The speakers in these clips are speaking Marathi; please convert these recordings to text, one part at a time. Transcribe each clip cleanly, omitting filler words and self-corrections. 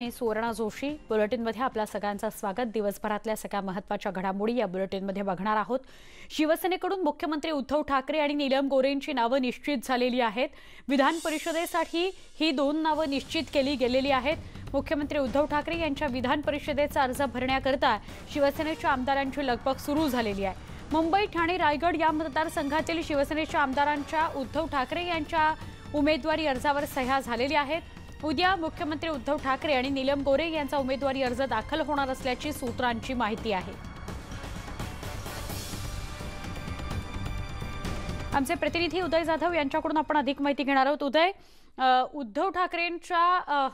मी सुवर्णा जोशी बुलेटिनमध्ये आपल्या सगळ्यांचं स्वागत। दिवसभरातल्या सगळ्या महत्त्वाच्या घडामोडी या बुलेटिनमध्ये बघणार आहोत। शिवसेनेकडून मुख्यमंत्री उद्धव ठाकरे आणि नीलम गोऱ्हेंची नावे निश्चित झालेली आहेत। विधान परिषदेसाठी ही दोन नावे निश्चित केली गेलेली आहेत। मुख्यमंत्री उद्धव ठाकरे यांच्या विधान परिषदेचा अर्ज भरण्याकरता शिवसेनेच्या आमदारांची लगबग सुरू झालेली आहे। मुंबई, ठाणे, रायगड या मतदारसंघातील शिवसेनेच्या आमदारांच्या उद्धव ठाकरे यांच्या उमेदवारी अर्जावर सह्या झालेल्या आहेत। उद्या मुख्यमंत्री उद्धव ठाकरे आणि नीलम गोऱ्हे यांचा उमेदवारी अर्ज दाखल होणार असल्याची सूत्रांची माहिती आहे। आमचे प्रतिनिधी उदय जाधव यांच्याकडून आपण अधिक माहिती घेणार आहोत। उदय, उद्धव ठाकरेंच्या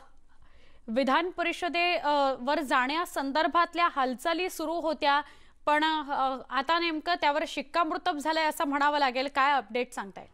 विधान परिषदेवर जाण्यासंदर्भातल्या हालचाली सुरू होत्या, पण आता नेमकं त्यावर शिक्कामोर्तब झालंय असं म्हणावं लागेल। काय अपडेट सांगताय?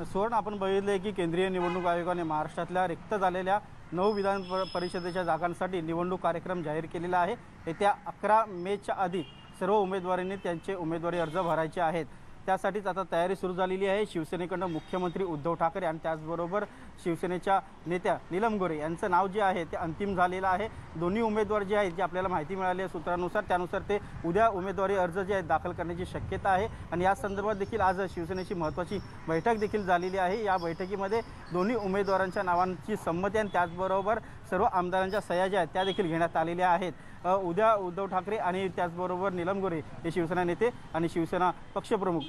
स्वर्ण, आपण बघितले की केंद्रीय निवडणूक आयोगाने महाराष्ट्रातल्या रिक्त झालेल्या 9 विधान परिषदेच्या जागांसाठी निवडणूक कार्यक्रम जाहीर केलेला आहे। येत्या 11 मेच्या आधी सर्व उमेदवारांनी त्यांचे उमेदवारी अर्ज भरायचे आहेत। त्यासाठीच आता तयारी सुरू झालेली आहे। शिवसेनेकडून मुख्यमंत्री उद्धव ठाकरे आणि त्याचबरोबर शिवसेनेच्या नेत्या नीलम गोऱ्हे यांचं नाव जे आहे ते अंतिम झालेलं आहे। दोन्ही उमेदवार जे आहेत, जे आपल्याला माहिती मिळाली आहे सूत्रानुसार, त्यानुसार ते उद्या उमेदवारी अर्ज जे आहेत दाखल करण्याची शक्यता आहे। आणि या संदर्भात देखील आज शिवसेनेची महत्त्वाची बैठक देखील झालेली आहे। या बैठकीमध्ये दोन्ही उमेदवारांच्या नावांची संमती आणि त्याचबरोबर सर्व आमदारांच्या सह्या ज्या आहेत त्या देखील घेण्यात आलेल्या आहेत। उद्या उद्धव ठाकरे आणि त्याचबरोबर नीलम गोऱ्हे हे शिवसेना नेते आणि शिवसेना पक्षप्रमुख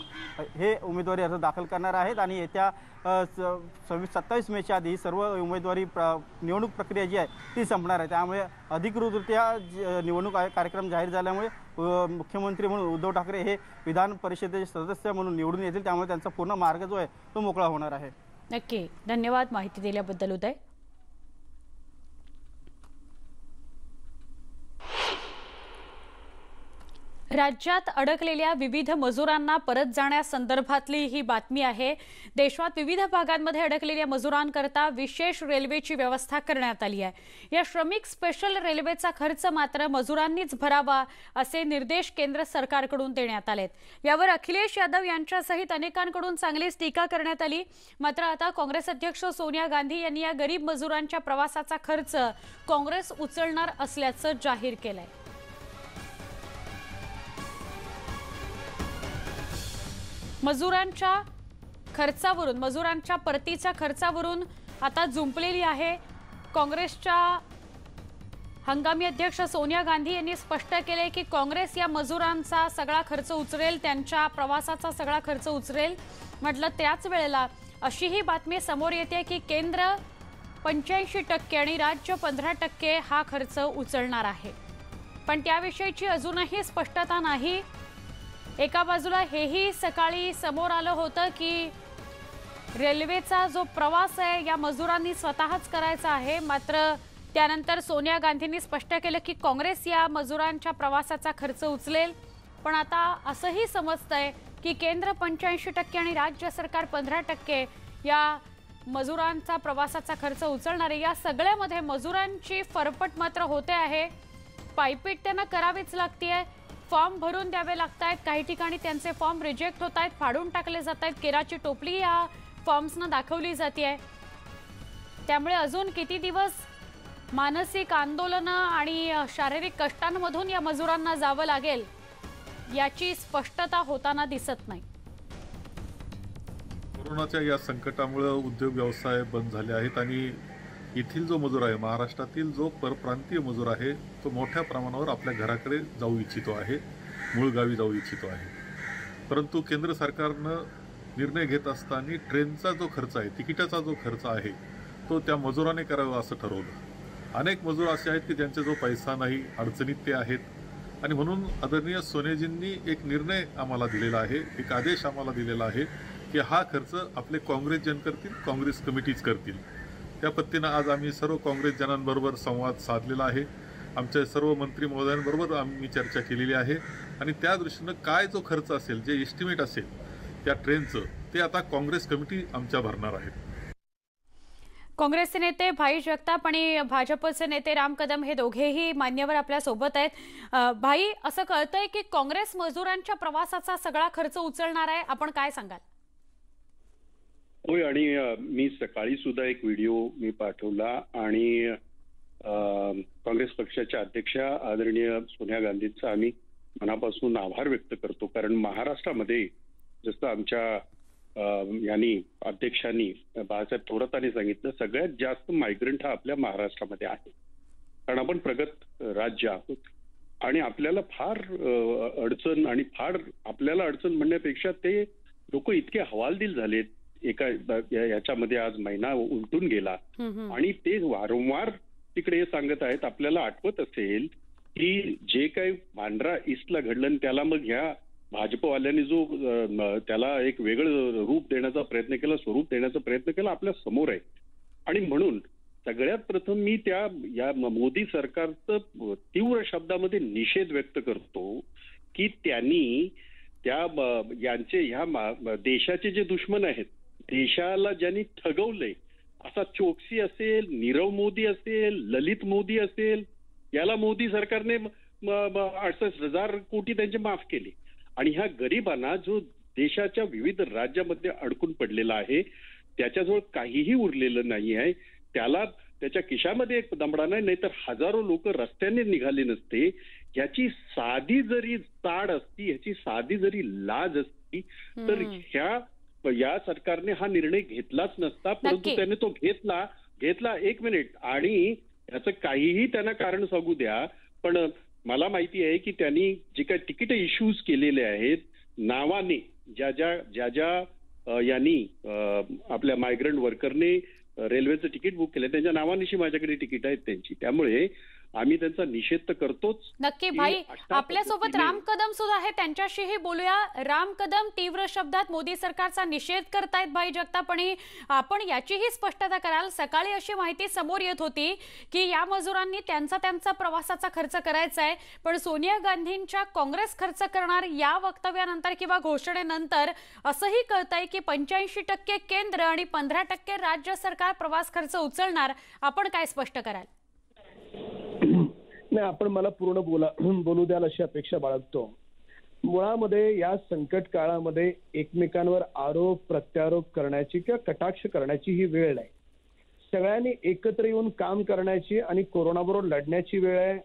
हे उमेदवारी अर्ज दाखल करणार आहेत। आणि येत्या 27 मेच्या आधी सर्व उमेदवारी निवडणूक प्रक्रिया जी आहे ती संपणार आहे। त्यामुळे अधिकृतरित्या निवडणूक कार्यक्रम जाहीर झाल्यामुळे मुख्यमंत्री म्हणून उद्धव ठाकरे हे विधान परिषदेचे सदस्य म्हणून निवडून येतील। त्यामुळे त्यांचा पूर्ण मार्ग जो आहे तो मोकळा होणार आहे। नक्की, धन्यवाद माहिती दिल्याबद्दल उदय। राज्यात अडकलेल्या विविध मजुरांना परत जाण्यासंदर्भातली ही बातमी आहे। देशात विविध भागांमध्ये अडकलेल्या मजुरांकरता विशेष रेल्वेची व्यवस्था करण्यात आली आहे। या श्रमिक स्पेशल रेल्वेचा खर्च मात्र मजुरांनीच भरावा असे निर्देश केंद्र सरकारकडून देण्यात आलेत। यावर अखिलेश यादव यांच्यासहित अनेकांकडून चांगलीच टीका करण्यात आली। मात्र आता काँग्रेस अध्यक्ष सोनिया गांधी यांनी या गरीब मजुरांच्या प्रवासाचा खर्च काँग्रेस उचलणार असल्याचं जाहीर केलंय। मजुरांच्या खर्चावरून, मजुरांच्या परतीच्या खर्चावरून आता जुंपलेली आहे। काँग्रेसच्या हंगामी अध्यक्ष सोनिया गांधी यांनी स्पष्ट केले की काँग्रेस या मजुरांचा सगळा खर्च उचलेल, त्यांच्या प्रवासाचा सगळा खर्च उचलेल। म्हटलं त्याच वेळेला अशी ही बातमी समोर येते की केंद्र 85% आणि राज्य 15% हा खर्च उचलणार आहे, पण त्याविषयीची अजूनही स्पष्टता नाही। एका बाजूला हेही सकाळी समोर आलं होतं की रेल्वेचा जो प्रवास आहे या मजुरांनी स्वतःच करायचा आहे, मात्र त्यानंतर सोनिया गांधींनी स्पष्ट केलं की काँग्रेस या मजुरांच्या प्रवासाचा खर्च उचलेल। पण आता असंही समजतंय की केंद्र 85% आणि राज्य सरकार 15% या मजुरांचा प्रवासाचा खर्च उचलणार आहे। या सगळ्यामध्ये मजुरांची फरफट मात्र होते आहे। पायपीट त्यांना करावीच लागते, फॉर्म भरून द्यावे लागतात। काही ठिकाणी त्यांचे फॉर्म रिजेक्ट होत आहेत, फाडून टाकले जात आहेत, केराची टोपली या फॉर्म्सना दाखवली जाते। त्यामुळे अजून किती दिवस मानसिक आंदोलनं आणि शारीरिक कष्टांमधून या मजुरांना जावं लागेल याची स्पष्टता होताना दिसत नाही। कोरोनाच्या या संकटामुळे उद्योग व्यवसाय बंद झाले आहेत आणि येथील जो मजूर आहे, महाराष्ट्रातील जो परप्रांतीय मजूर आहे, तो मोठ्या प्रमाणावर आपल्या घराकडे जाऊ इच्छितो आहे, मूळ गावी जाऊ इच्छितो आहे। परंतु केंद्र सरकारनं निर्णय घेत असताना ट्रेनचा जो खर्च आहे, तिकिटाचा जो खर्च आहे, तो त्या मजुराने करावा असं ठरवलं। अनेक मजूर असे आहेत की ज्यांचा जो पैसा नाही, अडचणीत ते आहेत आणि म्हणून आदरणीय सोनियाजींनी एक निर्णय आम्हाला दिलेला आहे, एक आदेश आम्हाला दिलेला आहे की हा खर्च आपले काँग्रेसजन करतील, काँग्रेस कमिटीज करतील। त्या पद्धतीनं आज आम्ही सर्व काँग्रेसजनांबरोबर संवाद साधलेला आहे। आमच्या सर्व मंत्री महोदयांबरोबर आम्ही चर्चा केलेली आहे आणि त्या दृष्टीनं काय जो खर्च असेल, जे एस्टिमेट असेल त्या ट्रेनचं, ते आता काँग्रेस कमिटी आमच्या भरणार आहे। काँग्रेसचे नेते भाई जगताप आणि भाजपचे नेते राम कदम हे दोघेही मान्यवर आपल्या सोबत आहेत। भाई, असं कळतंय की काँग्रेस मजुरांच्या प्रवासाचा सगळा खर्च उचलणार आहे, आपण काय सांगाल? होय, आणि मी सकाळी सुद्धा एक व्हिडिओ मी पाठवला आणि काँग्रेस पक्षाच्या अध्यक्षा आदरणीय सोनिया गांधींचा आम्ही मनापासून आभार व्यक्त करतो. कारण महाराष्ट्रामध्ये जसं आमच्या यांनी अध्यक्षांनी बाळासाहेब थोरातांनी सांगितलं, सगळ्यात जास्त मायग्रंट हा आपल्या महाराष्ट्रामध्ये आहे. कारण आपण प्रगत राज्य आहोत आणि आपल्याला फार अडचण आणि फार आपल्याला अडचण म्हणण्यापेक्षा ते लोक इतके हवालदिल झालेत. एका याच्यामध्ये आज महिना उलटून गेला आणि ते वारंवार तिकडे हे सांगत आहेत. आपल्याला आठवत असेल की जे काही बांद्रा ईस्टला घडलं त्याला मग ह्या भाजपवाल्यांनी जो त्याला एक वेगळं रूप देण्याचा प्रयत्न केला, स्वरूप देण्याचा प्रयत्न केला, आपल्या समोर आहे. आणि म्हणून सगळ्यात प्रथम मी या मोदी सरकारचं तीव्र शब्दामध्ये निषेध व्यक्त करतो की त्यांनी यांचे ह्या देशाचे जे दुश्मन आहेत, देशाला ज्यांनी ठगवलंय, असा चोक्सी असेल, नीरव मोदी असेल, ललित मोदी असेल, याला मोदी सरकारने 68,000 कोटी त्यांचे माफ केले. आणि ह्या गरिबांना जो देशाच्या विविध राज्यामध्ये अडकून पडलेला आहे, त्याच्याजवळ काहीही उरलेलं नाही आहे, त्याला त्याच्या खिशामध्ये एक दमडा नाही, नाहीतर हजारो लोक रस्त्याने निघाले नसते. याची साधी जरी ताड असती, याची साधी जरी लाज असती, तर या सरकारने हा निर्णय घेतलाच नसता. परंतु त्याने तो घेतला. एक मिनिट, आणि याचं काहीही त्यांना कारण सांगू द्या, पण मला माहिती आहे की त्यांनी जे काही तिकीट इश्यूज केलेले आहेत नावाने, ज्या यांनी आपल्या मायग्रंट वर्करने रेल्वेचं तिकीट बुक केलं त्यांच्या नावानिशी माझ्याकडे तिकीट आहेत त्यांची. त्यामुळे आम्ही त्यांचा निषेध तर करतोच. नक्की भाई, आपल्यासोबत राम कदम सुद्धा आहे, त्यांच्याशीही बोलूया. राम कदम तीव्र शब्दात मोदी सरकारचा निषेध करतायत भाई जगताप, आणि आपण याचीही स्पष्टता कराल. सकाळी अशी माहिती समोर येत होती की या मजुरांनी त्यांचा प्रवासाचा खर्च करायचा आहे, पण सोनिया गांधींच्या काँग्रेस खर्च करणार या वक्तव्यानंतर किंवा घोषणेनंतर असंही कळतंय की 85% केंद्र आणि 15% राज्य सरकार प्रवास खर्च उचलणार. आपण काय स्पष्ट कराल? नाही, आपण मला पूर्ण बोलू द्याल अशी अपेक्षा बाळगतो. मुळामध्ये या संकट काळामध्ये एकमेकांवर आरोप प्रत्यारोप करण्याची किंवा कटाक्ष करण्याची ही वेळ आहे. सगळ्यांनी एकत्र येऊन काम करण्याची आणि कोरोनाबरोबर लढण्याची वेळ आहे.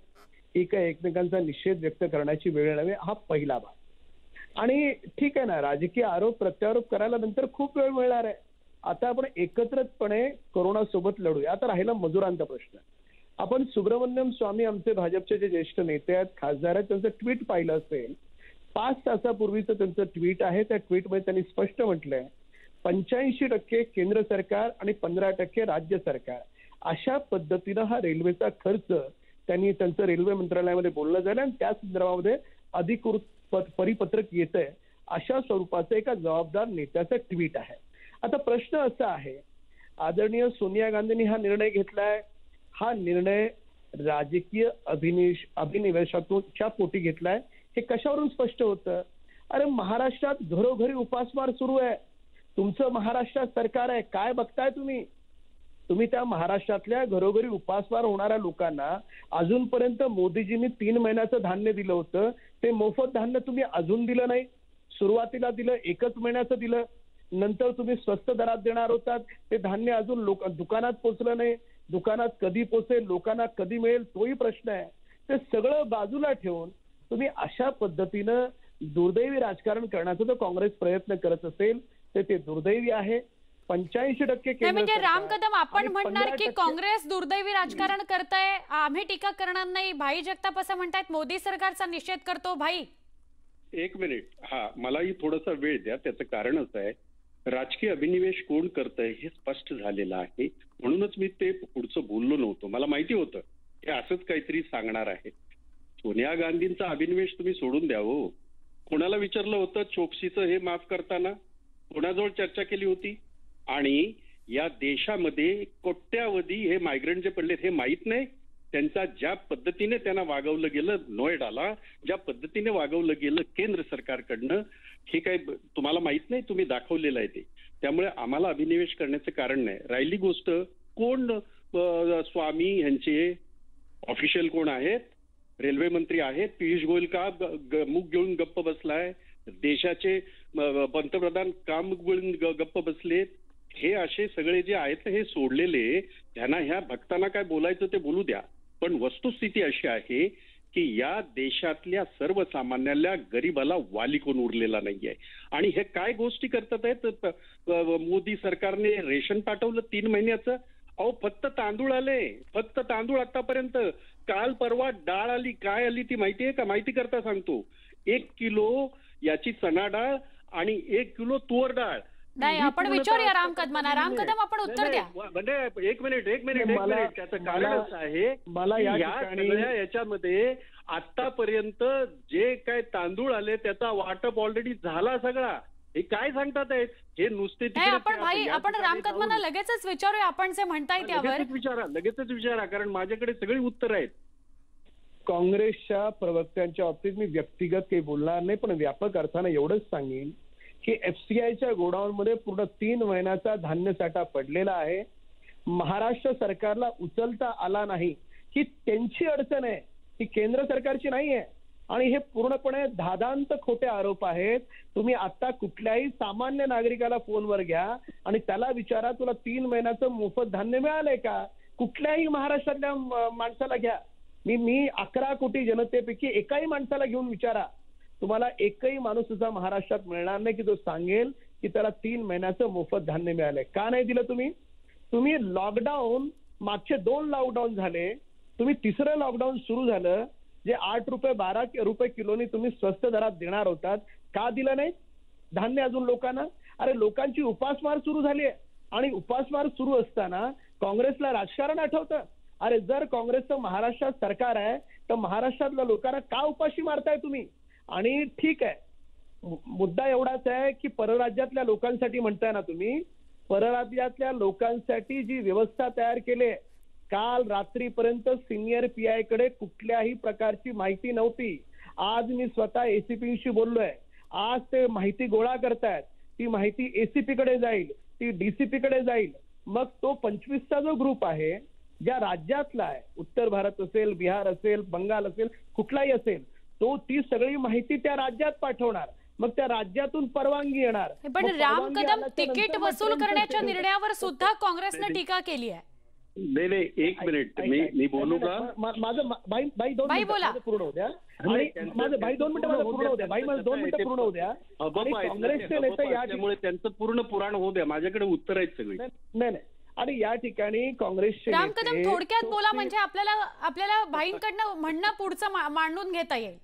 एकमेकांचा निषेध व्यक्त करण्याची वेळ नव्हे, हा पहिला भाग. आणि ठीक आहे ना, राजकीय आरोप प्रत्यारोप करायला नंतर खूप वेळ मिळणार आहे. आता आपण एकत्रितपणे कोरोनासोबत लढूया. आता राहिला मजुरांचा प्रश्न. आपण सुब्रमण्यम स्वामी, आमचे भाजपचे जे ज्येष्ठ नेते आहेत, खासदार आहेत, त्यांचं ट्विट पाहिलं असेल. 5 तासापूर्वीचं त्यांचं ट्विट आहे. त्या ट्विटमध्ये त्यांनी स्पष्ट म्हटलंय 85% केंद्र सरकार आणि 15% राज्य सरकार, अशा पद्धतीनं हा रेल्वेचा खर्च त्यांनी त्यांचं रेल्वे मंत्रालयामध्ये बोलणं झालं आणि त्या संदर्भामध्ये अधिकृत परिपत्रक येतंय, अशा स्वरूपाचं एका जबाबदार नेत्याचं ट्विट आहे. आता प्रश्न असा आहे, आदरणीय सोनिया गांधींनी हा निर्णय घेतलाय. हा निर्णय राजकीय अभिनिवेशाच्या पोटी घेतलाय. हे कशावरून स्पष्ट होतं? अरे, महाराष्ट्रात घरोघरी उपासमार सुरू आहे. तुमचं महाराष्ट्रात सरकार आहे, काय बघताय तुम्ही त्या महाराष्ट्रातल्या घरोघरी उपासमार होणाऱ्या लोकांना अजूनपर्यंत मोदीजींनी 3 महिन्याचं धान्य दिलं होतं. ते मोफत धान्य तुम्ही अजून दिलं नाही. सुरुवातीला दिलं, 1 महिन्याचं दिलं. नंतर तुम्ही स्वस्त दरात देणार होतात. ते धान्य अजून दुकानात पोहोचलं नाही. दुकानात कधी पोहोचेल, लोकांना कधी मिळेल, तोही प्रश्न आहे. ते सगळं बाजूला ठेवून तुम्ही अशा पद्धतीनं दुर्दैवी राजकारण करण्याचा जर काँग्रेस प्रयत्न करत असेल तर ते दुर्दैवी आहे. 85% म्हणजे राम कदम, आपण म्हणणार की काँग्रेस दुर्दैवी राजकारण करताय, आम्ही टीका करणार नाही. भाई जगताप असं म्हणतायत, मोदी सरकारचा निषेध करतो. भाई, एक मिनिट, मलाही थोडासा वेळ द्या. त्याचं कारण असं आहे, राजकीय अभिनिवेश कोण करतंय हे स्पष्ट झालेलं आहे. म्हणूनच मी ते पुढचं बोललो नव्हतो. मला माहिती होतं हे असंच काहीतरी सांगणार आहे. सोनिया गांधींचा अभिनिवेश तुम्ही सोडून द्या हो. कोणाला विचारलं होतं चोक्सीचं हे माफ करताना? कोणाजवळ चर्चा केली होती? आणि या देशामध्ये कोट्यावधी हे मायग्रंट जे पडलेत हे माहीत नाही त्यांचा ज्या पद्धतीने त्यांना वागवलं गेलं नोएडाला, ज्या पद्धतीने वागवलं गेलं केंद्र सरकारकडनं, हे काय तुम्हाला माहित नाही? तुम्ही दाखवलेलं आहे ते. त्यामुळे आम्हाला अभिनिवेश करण्याचं कारण नाही. राहिली गोष्ट, कोण स्वामी यांचे ऑफिशियल कोण आहेत? रेल्वे मंत्री आहेत. पियुष गोयल का मुख घेऊन गप्प बसलाय? देशाचे पंतप्रधान का मुख घेऊन गप्प बसलेत? हे असे सगळे जे आहेत हे सोडलेले, त्यांना ह्या भक्तांना काय बोलायचं ते बोलू द्या. पण वस्तुस्थिती अशी आहे की या देशातल्या सर्वसामान्याला गरीबाला वाली कोण उरलेला नाहीये. आणि हे काय गोष्टी करतात आहेत. मोदी सरकारने रेशन पाठवलं 3 महिन्याचं. अहो फक्त तांदूळ आले, फक्त तांदूळ आतापर्यंत. काल परवा डाळ आली. काय आली ती माहितीये का? माहिती करता सांगतो. 1 किलो याची चणा डाळ आणि 1 किलो तूर डाळ. नाही, आपण विचारूया राम कदमांना. राम कदम, आपण उत्तर द्या. म्हणजे एक मिनिट त्याचं कारण असं आहे मला याच्यामध्ये आतापर्यंत जे काय तांदूळ आले त्याचा वाटप ऑलरेडी झाला सगळा. हे काय सांगतात आहेत हे नुसते. आपण राम कदमांना लगेचच विचारूया आपण जे म्हणताय त्यावर. लगेचच विचारा कारण माझ्याकडे सगळी उत्तर आहेत. काँग्रेसच्या प्रवक्त्यांच्या बाबतीत मी व्यक्तिगत काही बोलणार नाही, पण व्यापक अर्थाने एवढंच सांगेन की एफसीआयच्या गोडाऊनमध्ये पूर्ण 3 महिन्याचा धान्य साठा पडलेला आहे. महाराष्ट्र सरकारला उचलता आला नाही ही त्यांची अडचण आहे, ही केंद्र सरकारची नाही आहे. आणि हे पूर्णपणे धादांत खोटे आरोप आहेत. तुम्ही आता कुठल्याही सामान्य नागरिकाला फोनवर घ्या आणि त्याला विचारा तुला 3 महिन्याचं मोफत धान्य मिळालंय का? कुठल्याही महाराष्ट्रातल्या माणसाला घ्या. मी 11 कोटी जनतेपैकी एकाही माणसाला घेऊन विचारा, तुम्हाला एकही माणूस असा महाराष्ट्रात मिळणार नाही की जो सांगेल की त्याला 3 महिन्याचं मोफत धान्य मिळालंय. का नाही दिलं तुम्ही? तुम्ही लॉकडाऊन, मागचे 2 लॉकडाऊन झाले, तुम्ही 3रं लॉकडाऊन सुरू झालं जे 8 रुपये 12 रुपये किलोनी तुम्ही स्वस्त दरात देणार होतात, का दिलं नाही धान्य अजून लोकांना? अरे लोकांची उपासमार सुरू झाली आहे आणि उपासमार सुरू असताना काँग्रेसला राजकारण आठवतं. अरे जर काँग्रेसचं महाराष्ट्रात सरकार आहे तर महाराष्ट्रातल्या लोकांना का उपाशी मारताय तुम्ही? आणि ठीक आहे, मुद्दा एवढाच आहे की परराज्यातल्या लोकांसाठी म्हणताय ना तुम्ही, परराज्यातल्या लोकांसाठी जी व्यवस्था तयार केली, काल रात्रीपर्यंत सिनियर पीआय कडे कुठल्याही प्रकारची माहिती नव्हती. आज मी स्वतः एसीपीशी बोललोय, आज ते माहिती गोळा करतायत. ती माहिती एसीपी कडे जाईल, ती डीसीपी कडे जाईल. मग तो 25चा जो ग्रुप आहे ज्या राज्यातला आहे, उत्तर भारत असेल, बिहार असेल, बंगाल असेल, कुठलाही असेल, तो ती सगळी माहिती त्या राज्यात पाठवणार. मग त्या राज्यातून परवानगी येणार. पण राम कदम, तिकीट वसूल करण्याच्या निर्णयावर सुद्धा काँग्रेसने टीका केली आहे. नाही, एक मिनिट मी बोलू का? माझं बाई 2 मिनिटं पूर्ण होऊ द्या. आणि माझं बाई 2 मिनिटं पूर्ण होऊ द्या. बाई माझं 2 मिनिटं पूर्ण होऊ द्या. काँग्रेसचे नेते त्यामुळे त्यांचं पूर्ण पुराण होऊ द्या. माझ्याकडे उत्तर आहेत सगळी. नाही. आणि या ठिकाणी काँग्रेसचे राम कदम थोडक्यात बोला, म्हणजे आपल्याला भाईंकडनं म्हणणं पुढचं मांडून घेता येईल.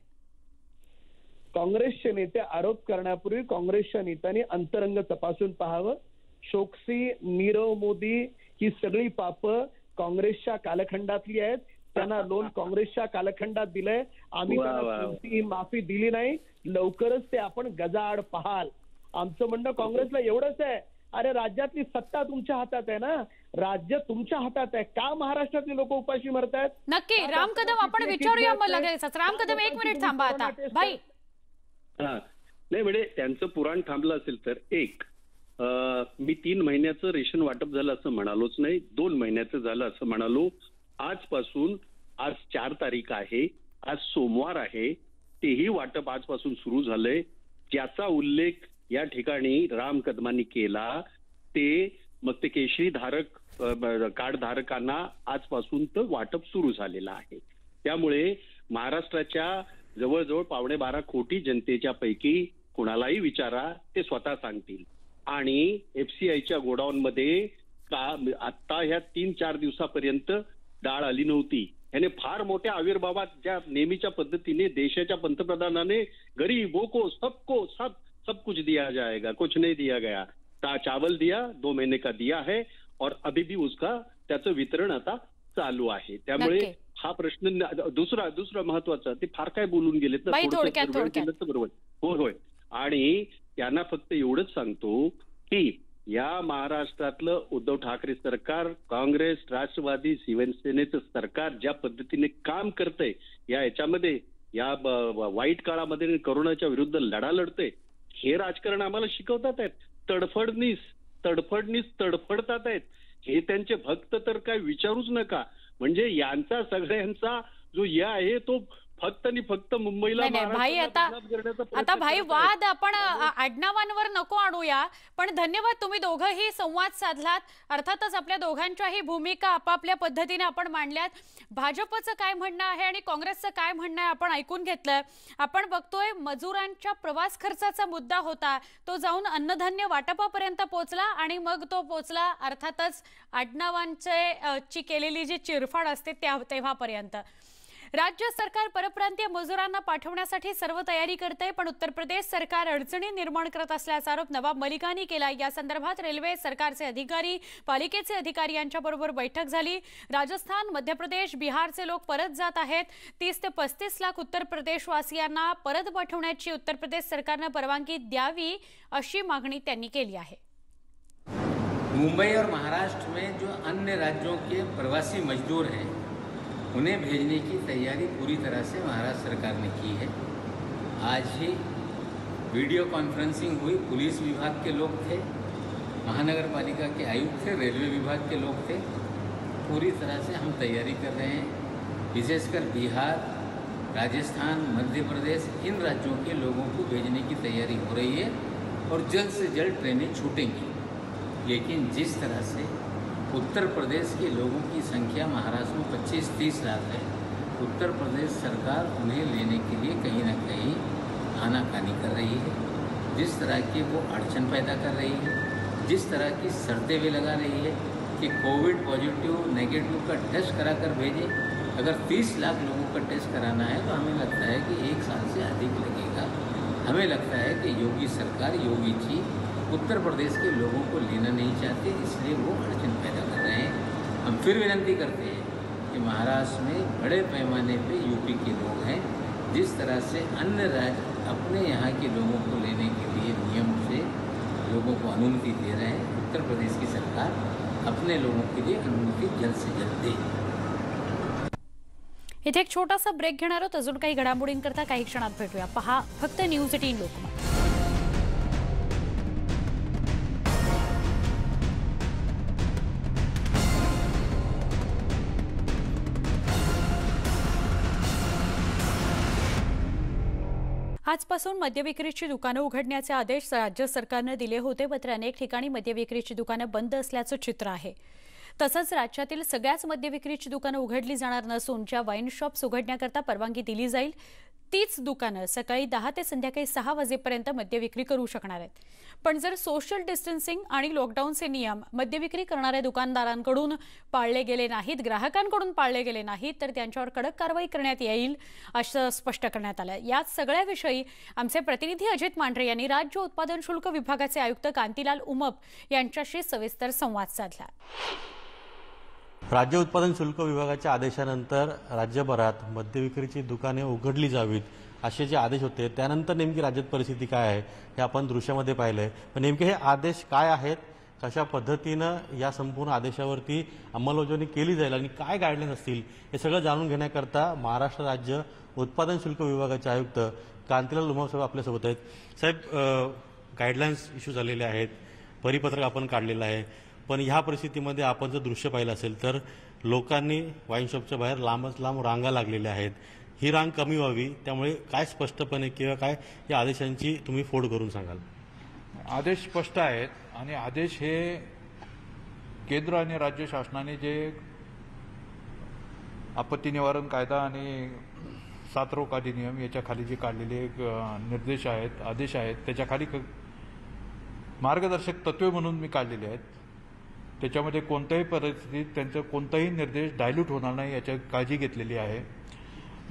काँग्रेसचे नेते आरोप करण्यापूर्वी काँग्रेसच्या नेत्यांनी अंतरंग तपासून पाहावं. चोक्सी, नीरव मोदी ही सगळी पापं काँग्रेसच्या कालखंडातली आहेत. त्यांना लोन काँग्रेसच्या कालखंडात दिलंय. आम्ही त्यांना कोणतीही माफी दिली नाही. लवकरच ते आपण गजाआड पाहाल. आमचं म्हणणं काँग्रेसला एवढंच आहे, अरे राज्यातली सत्ता तुमच्या हातात आहे ना, राज्य तुमच्या हातात आहे. का महाराष्ट्रातली लोक उपाशी मरतायत? नक्की राम कदम, आपण विचारूया मग लगेचच. राम कदम, 1 मिनिट थांबा आता. भाई नाही, म्हणजे त्यांचं पुराण थांबलं असेल तर मी 3 महिन्याचं रेशन वाटप झालं असं म्हणालोच नाही, 2 महिन्याचं झालं असं म्हणालो. आजपासून, आज 4 तारीख आहे, आज सोमवार आहे, तेही वाटप आजपासून सुरू झालंय. ज्याचा उल्लेख या ठिकाणी राम कदमांनी केला मग ते केशरी कार्ड धारकांना आजपासून तर वाटप सुरू झालेलं आहे. त्यामुळे महाराष्ट्राच्या जवळजवळ 12.25 कोटी जनतेच्या पैकी कुणालाही विचारा, ते स्वतः सांगतील. आणि एफसीआयच्या गोडाऊनमध्ये आता ह्या 3-4 दिवसापर्यंत डाळ आली नव्हती. याने फार मोठ्या आविर्भावात ज्या नेहमीच्या पद्धतीने देशाच्या पंतप्रधानाने गरीबों को सबको सब कुछ दिया जाएगा, कुछ नहीं दिया गया, चावल दिया, 2 महीने का दिया है और अभी भी उसका त्याचं वितरण आता चालू आहे. त्यामुळे हा प्रश्न दुसरा महत्वाचा, ते फार काय बोलून गेलेत ना, बरोबर. होय. आणि त्यांना फक्त एवढंच सांगतो की या महाराष्ट्रातलं उद्धव ठाकरे सरकार, काँग्रेस, राष्ट्रवादी, शिवसेनेचं सरकार ज्या पद्धतीने काम करतंय, याच्यामध्ये या वाईट काळामध्ये कोरोनाच्या विरुद्ध लढा लढतंय, हे राजकारण आम्हाला शिकवतात आहेत. तडफडतात आहेत. हे त्यांचे भक्त तर काय विचारूच नका. म्हणजे यांचा सगळ्यांचा जो आहे तो फक्त आणि फक्त मुंबईला नाही भाई, आता भाई वाद आपण आडनावांवर नको आणूया. पण धन्यवाद, तुम्ही दोघंही संवाद साधलात. अर्थातच आपल्या दोघांच्याही भूमिका आपापल्या पद्धतीने आपण मांडल्यात. भाजपचं काय म्हणणं आहे आणि काँग्रेसचं काय म्हणणं आहे आपण ऐकून घेतलंय. आपण बघतोय मजुरांच्या प्रवास खर्चाचा मुद्दा होता, तो जाऊन अन्नधान्य वाटपापर्यंत पोहोचला आणि मग तो पोहोचला अर्थातच आडनावांची केलेली जी चिरफाड असते तेव्हापर्यंत. राज्य सरकार परप्रांतीय मजुरांना पाठवण्यासाठी सर्व तयारी करते, पण उत्तर प्रदेश सरकार अडचणी निर्माण करत असल्याचा आरोप नवाब मलिकांनी केला. या संदर्भात रेल्वे, सरकारचे अधिकारी, पालिकेचे अधिकारी यांच्याबरोबर बैठक झाली. राजस्थान, मध्य प्रदेश, बिहारचे लोक परत जात आहेत. 30 ते 35 लाख उत्तर प्रदेशवासियांना परत पाठवण्याची उत्तर प्रदेश सरकारने परवानगी द्यावी अशी मागणी त्यांनी केली आहे. मुंबई और महाराष्ट्र में जो अन्य राज्यों के प्रवासी मजदूर हैं, उन्हें भेजने की तैयारी पूरी तरह से महाराष्ट्र सरकार ने की है. आज ही वीडियो कॉन्फ्रेंसिंग हुई. पुलिस विभाग के लोग थे, महानगर पालिका के आयुक्त थे, रेलवे विभाग के लोग थे. पूरी तरह से हम तैयारी कर रहे हैं. विशेषकर बिहार, राजस्थान, मध्य प्रदेश, इन राज्यों के लोगों को भेजने की तैयारी हो रही है और जल्द से जल्द ट्रेनें छूटेंगी. लेकिन जिस तरह से उत्तर प्रदेश के लोगों की संख्या महाराष्ट्र में 25-30 लाख है, उत्तर प्रदेश सरकार उन्हें लेने के लिए कहीं ना कहीं आनाकानी कर रही है. जिस तरह की वो अड़चन पैदा कर रही है, जिस तरह की शर्तें भी लगा रही है कि कोविड पॉजिटिव नेगेटिव का टेस्ट करा कर भेजें. अगर 30 लाख लोगों का टेस्ट कराना है तो हमें लगता है कि 1 साल से अधिक लगेगा. हमें लगता है कि योगी सरकार, योगी जी उत्तर प्रदेश के लोगों को लेना नहीं चाहते, इसलिए वो अड़चन पैदा कर रहे हैं. हम फिर विनती करते हैं कि महाराष्ट्र में बड़े पैमाने पे यूपी के लोग हैं. जिस तरह से अन्य राज्य अपने यहाँ के लोगों को लेने के लिए नियम से लोगों को अनुमति दे रहे हैं, उत्तर प्रदेश की सरकार अपने लोगों के लिए अनुमति जल्द से जल्द दे. इथे एक छोटासा ब्रेक घेणार आहोत. अजून काही घडामोडींकरता काही क्षणात भेटूया. पहा फक्त न्यूज 18 लोकमत. आजपासून मद्यविक्रीची दुकानं उघडण्याचे आदेश राज्य सरकारने दिले होते, मात्र अनेक ठिकाणी मद्यविक्रीची दुकानं बंद असल्याचं चित्र आहे. तसंच राज्यातील सगळ्याच मद्यविक्रीची दुकानं उघडली जाणार नसून ज्या वाईन शॉप्स उघडण्याकरता परवानगी दिली जाईल तीच दुकानं सकाळी 10 ते संध्याकाळी 6 वाजेपर्यंत मद्यविक्री करू शकणार आहेत. पण जर सोशल डिस्टन्सिंग आणि लॉकडाऊनचे नियम मद्यविक्री करणाऱ्या दुकानदारांकडून पाळले गेले नाहीत, ग्राहकांकडून पाळले गेले नाहीत, तर त्यांच्यावर कडक कारवाई करण्यात येईल असं स्पष्ट करण्यात आलं. या सगळ्याविषयी आमचे प्रतिनिधी अजित मांढरे यांनी राज्य उत्पादन शुल्क विभागाचे आयुक्त कांतीलाल उमप यांच्याशी सविस्तर संवाद साधला. राज्य उत्पादन शुल्क विभागाच्या आदेशानंतर राज्यभरात मद्यविक्रीची दुकाने उघडली जावीत असे जे आदेश होते, त्यानंतर नेमकी राज्यात परिस्थिती काय आहे हे आपण दृश्यामध्ये पाहिलंय. पण नेमके हे आदेश काय आहेत, कशा पद्धतीनं या संपूर्ण आदेशावरती अंमलबजावणी केली जाईल आणि काय गाईडलाईन्स असतील हे सगळं जाणून घेण्याकरता महाराष्ट्र राज्य उत्पादन शुल्क विभागाचे आयुक्त कांतीलाल उमप साहेब आपल्यासोबत आहेत. साहेब, गाईडलाईन्स इश्यू झालेले आहेत, परिपत्रक आपण काढलेलं आहे, पण ह्या परिस्थितीमध्ये आपण जर दृश्य पाहिलं असेल तर लोकांनी वाईन शॉपच्या बाहेर लांबच लांब रांगा लागलेल्या आहेत. ही रांग कमी व्हावी, त्यामुळे काय स्पष्टपणे किंवा काय या आदेशांची तुम्ही फोड करून सांगाल? आदेश स्पष्ट आहेत आणि आदेश हे केंद्र आणि राज्य शासनाने जे आपत्ती निवारण कायदा आणि साथरोग अधिनियम याच्या खाली जे काढलेले निर्देश आहेत, आदेश आहेत, त्याच्याखाली मार्गदर्शक तत्वे म्हणून मी काढलेले आहेत. त्याच्यामध्ये कोणत्याही परिस्थितीत त्यांचा कोणताही निर्देश डायल्यूट होणार नाही याची काळजी घेतलेली आहे.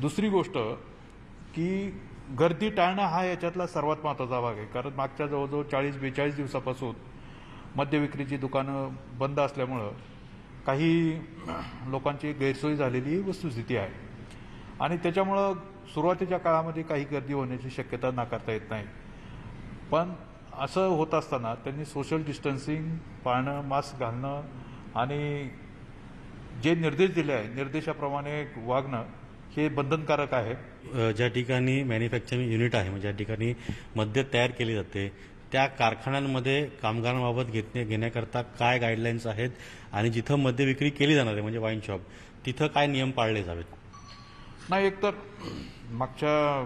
दुसरी गोष्ट की गर्दी टाळणं हा याच्यातला सर्वात महत्त्वाचा भाग आहे, कारण मागच्या जवळजवळ 40-42 दिवसापासून मद्यविक्रीची दुकानं बंद असल्यामुळं काही लोकांची गैरसोय झालेली वस्तुस्थिती आहे आणि त्याच्यामुळं सुरुवातीच्या काळामध्ये काही गर्दी होण्याची शक्यता नाकारता येत नाही. पण असं होत असताना त्यांनी सोशल डिस्टन्सिंग पाळणं, मास्क घालणं आणि जे निर्देश दिले आहे निर्देशाप्रमाणे वागणं हे बंधनकारक आहे. ज्या ठिकाणी मॅन्युफॅक्चरिंग युनिट आहे, म्हणजे ज्या ठिकाणी मद्य तयार केले जाते त्या कारखान्यांमध्ये कामगारांबाबत घेण्याकरता काय गाईडलाईन्स आहेत आणि जिथं मद्य विक्री केली जाणार आहे म्हणजे वाईन शॉप, तिथं काय नियम पाळले जावेत? नाही, एकतर मागच्या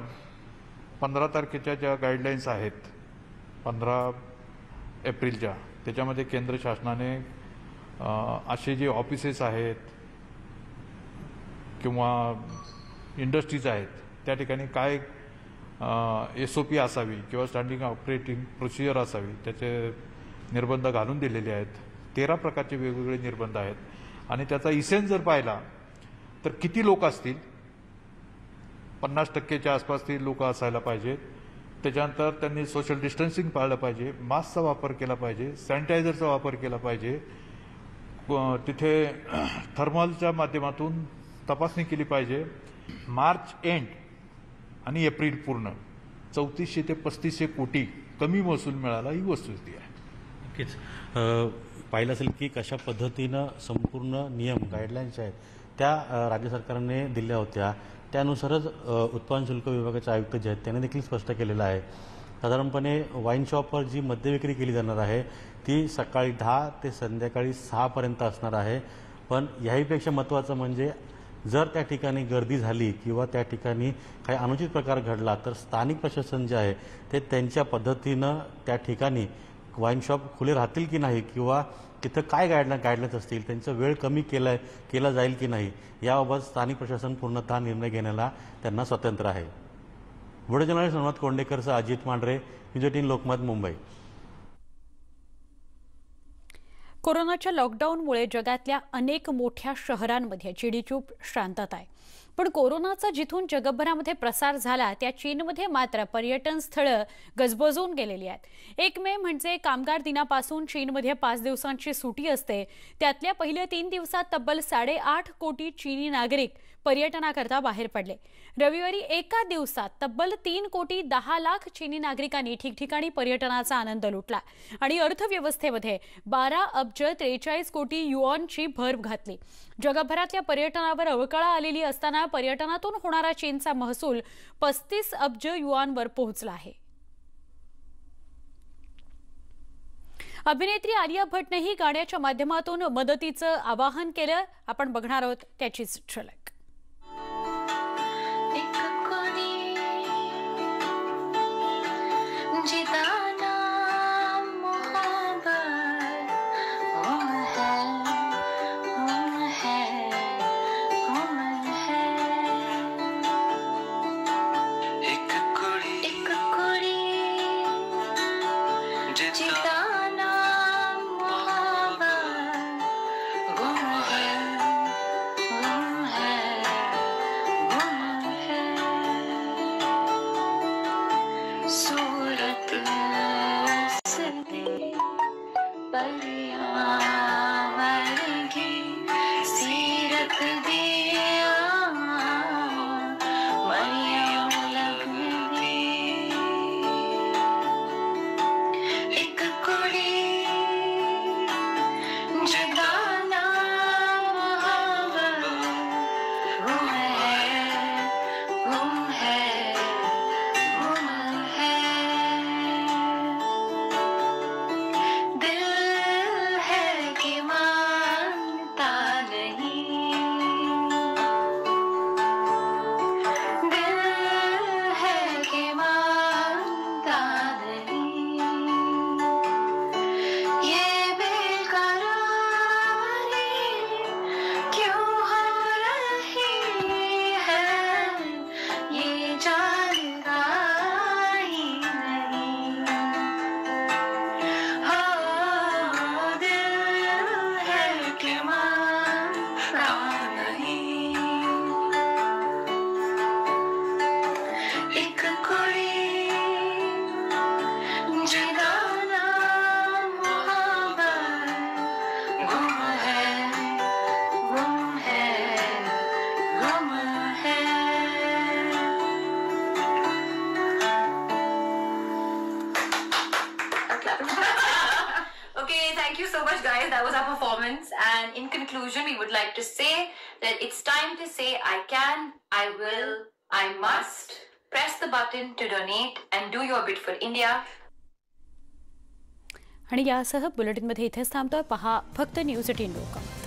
15 तारखेच्या ज्या गाईडलाईन्स आहेत 15 एप्रिलच्या, त्याच्यामध्ये केंद्र शासनाने असे जे ऑफिसेस आहेत किंवा इंडस्ट्रीज आहेत त्या ठिकाणी काय SOP असावी किंवा स्टँडिंग ऑपरेटिंग प्रोसिजर असावी त्याचे निर्बंध घालून दिलेले आहेत. 13 प्रकारचे वेगवेगळे निर्बंध आहेत आणि त्याचा इसेन्स जर पाहिला तर किती लोक असतील, 50% आसपासची लोक असायला पाहिजेत. त्याच्यानंतर त्यांनी सोशल डिस्टन्सिंग पाळलं पाहिजे, मास्कचा वापर केला पाहिजे, सॅनिटायझरचा वापर केला पाहिजे, तिथे थर्मलच्या माध्यमातून तपासणी केली पाहिजे. मार्च एंड आणि एप्रिल पूर्ण 3400 ते 3500 कोटी कमी महसूल मिळाला, ही वस्तुस्थिती आहे. नक्कीच पाहिलं असेल की कशा पद्धतीनं संपूर्ण नियम गाईडलाईन्स आहेत त्या राज्य सरकारने दिल्या होत्या. त्यानुसारच उत्पादन शुल्क विभागाचे आयुक्त जे आहेत त्यांनी देखील स्पष्ट केलेलं आहे. साधारणपणे वाईन शॉपवर जी मद्यविक्री केली जाणार आहे ती सकाळी 10 ते संध्याकाळी 6 पर्यंत असणार आहे. पण याहीपेक्षा महत्त्वाचं म्हणजे जर त्या ठिकाणी गर्दी झाली किंवा त्या ठिकाणी काही अनुचित प्रकार घडला तर स्थानिक प्रशासन जे आहे ते त्यांच्या पद्धतीनं त्या ठिकाणी वाईन शॉप खुले राहतील की नाही किंवा तिथं काय गाईडलाईन्स असतील, त्यांचा वेळ कमी केला जाईल की नाही याबाबत स्थानिक प्रशासन पूर्णतः निर्णय घेण्याला त्यांना स्वातंत्र्य आहे. व्हिडिओ जर्नलिस्ट हनुमंत कोंडेकरसह अजित मांढरे, न्यूज 18 लोकमत, मुंबई. कोरोनाच्या लॉकडाऊनमुळे जगातल्या अनेक मोठ्या शहरांमध्ये चिडीचूप शांतता आहे. पण कोरोनाचा जिथून जगभरामध्ये प्रसार झाला त्या चीनमध्ये मात्र पर्यटन स्थळं गजबजून गेलेली आहेत. 1 मे म्हणजे कामगार दिनापासून चीनमध्ये 5 दिवसांची सुट्टी असते. त्यातल्या पहिल्या 3 दिवसात तब्बल 8.5 कोटी चीनी नागरिक पर्यटनाकरता बाहेर पडले. रविवारी एका दिवसात तब्बल 3 कोटी 10 लाख चीनी नागरिकांनी ठिकठिकाणी पर्यटनाचा आनंद लुटला आणि अर्थव्यवस्थेमध्ये 12 अब्ज 43 कोटी युआनची भर घातली. जगभरातल्या पर्यटनावर अवकळा आलेली असताना पर्यटनातून होणारा चीनचा महसूल 35 अब्ज युआनवर पोहोचला आहे. अभिनेत्री आलिया भट्टनेही गाण्याच्या माध्यमातून मदतीचं आवाहन केलं. आपण बघणार आहोत त्याचीच झलक. Thank you so much, guys. That was our performance. And in conclusion, we would like to say that it's time to say I can, I will, I must. Press the button to donate and do your bit for India. आणि यासह बुलेटिनमध्ये इथेच थांबतोय. पहा फक्त न्यूज 18 लोकमत.